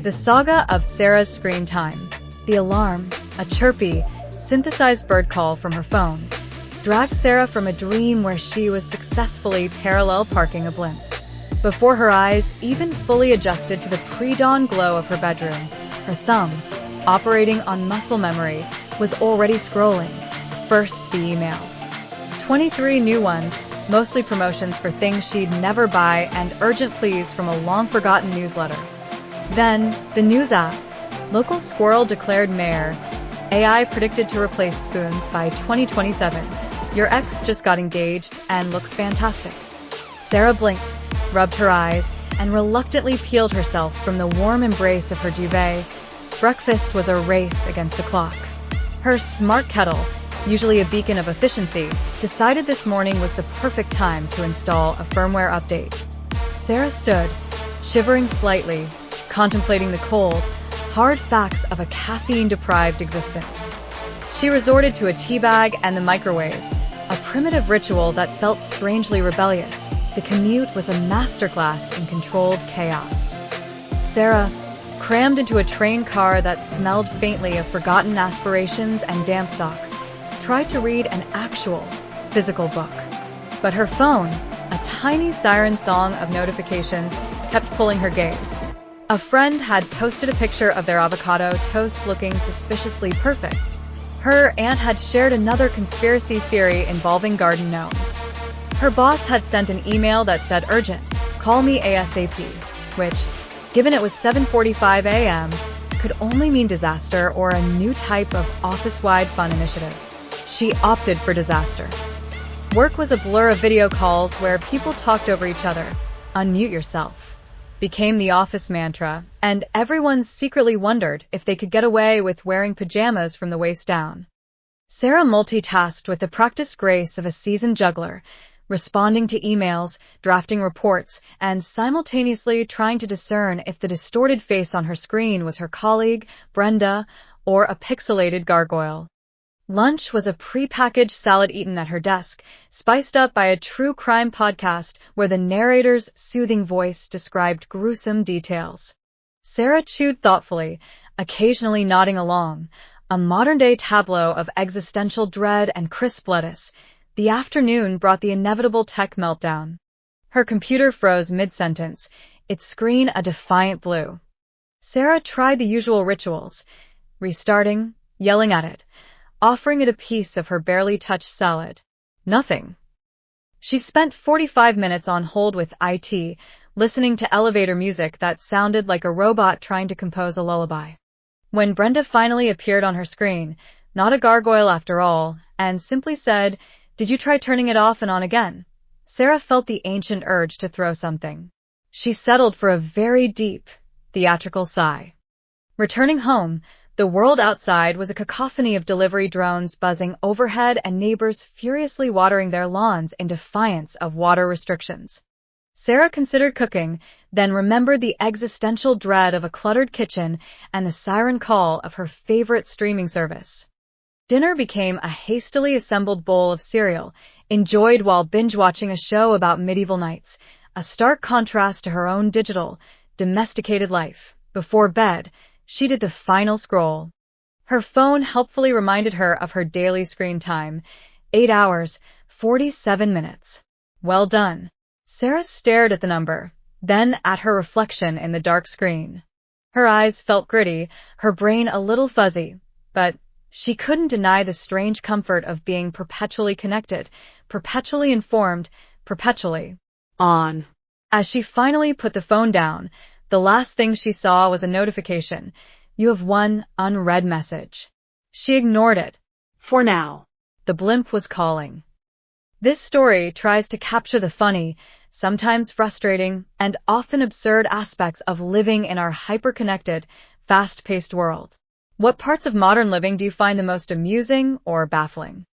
The saga of Sarah's screen time. The alarm, a chirpy, synthesized bird call from her phone, dragged Sarah from a dream where she was successfully parallel parking a blimp. Before her eyes even fully adjusted to the pre-dawn glow of her bedroom, her thumb, operating on muscle memory, was already scrolling. First, the emails. 23 new ones, mostly promotions for things she'd never buy and urgent pleas from a long-forgotten newsletter. Then, the news app. Local squirrel declared mayor. AI predicted to replace spoons by 2027. Your ex just got engaged and looks fantastic. Sarah blinked, rubbed her eyes, and reluctantly peeled herself from the warm embrace of her duvet. Breakfast was a race against the clock. Her smart kettle, usually a beacon of efficiency, decided this morning was the perfect time to install a firmware update. Sarah stood, shivering slightly, contemplating the cold, hard facts of a caffeine-deprived existence. She resorted to a tea bag and the microwave, a primitive ritual that felt strangely rebellious. The commute was a masterclass in controlled chaos. Sarah, crammed into a train car that smelled faintly of forgotten aspirations and damp socks, tried to read an actual, physical book. But her phone, a tiny siren song of notifications, kept pulling her gaze. A friend had posted a picture of their avocado toast looking suspiciously perfect. Her aunt had shared another conspiracy theory involving garden gnomes. Her boss had sent an email that said urgent, call me ASAP, which, given it was 7:45 a.m., could only mean disaster or a new type of office-wide fun initiative. She opted for disaster. Work was a blur of video calls where people talked over each other. Unmute yourself became the office mantra, and everyone secretly wondered if they could get away with wearing pajamas from the waist down. Sarah multitasked with the practiced grace of a seasoned juggler, responding to emails, drafting reports, and simultaneously trying to discern if the distorted face on her screen was her colleague, Brenda, or a pixelated gargoyle. Lunch was a pre-packaged salad eaten at her desk, spiced up by a true crime podcast where the narrator's soothing voice described gruesome details. Sarah chewed thoughtfully, occasionally nodding along, a modern-day tableau of existential dread and crisp lettuce. The afternoon brought the inevitable tech meltdown. Her computer froze mid-sentence, its screen a defiant blue. Sarah tried the usual rituals, restarting, yelling at it, offering it a piece of her barely touched salad. Nothing. She spent 45 minutes on hold with IT, listening to elevator music that sounded like a robot trying to compose a lullaby. When Brenda finally appeared on her screen, not a gargoyle after all, and simply said, "Did you try turning it off and on again?" Sarah felt the ancient urge to throw something. She settled for a very deep, theatrical sigh. Returning home, the world outside was a cacophony of delivery drones buzzing overhead and neighbors furiously watering their lawns in defiance of water restrictions. Sarah considered cooking, then remembered the existential dread of a cluttered kitchen and the siren call of her favorite streaming service. Dinner became a hastily assembled bowl of cereal, enjoyed while binge-watching a show about medieval knights, a stark contrast to her own digital, domesticated life. Before bed, she did the final scroll. Her phone helpfully reminded her of her daily screen time, 8 hours, 47 minutes. Well done. Sarah stared at the number, then at her reflection in the dark screen. Her eyes felt gritty, her brain a little fuzzy, but she couldn't deny the strange comfort of being perpetually connected, perpetually informed, perpetually on. As she finally put the phone down, the last thing she saw was a notification. You have one unread message. She ignored it. For now. The blimp was calling. This story tries to capture the funny, sometimes frustrating, and often absurd aspects of living in our hyper-connected, fast-paced world. What parts of modern living do you find the most amusing or baffling?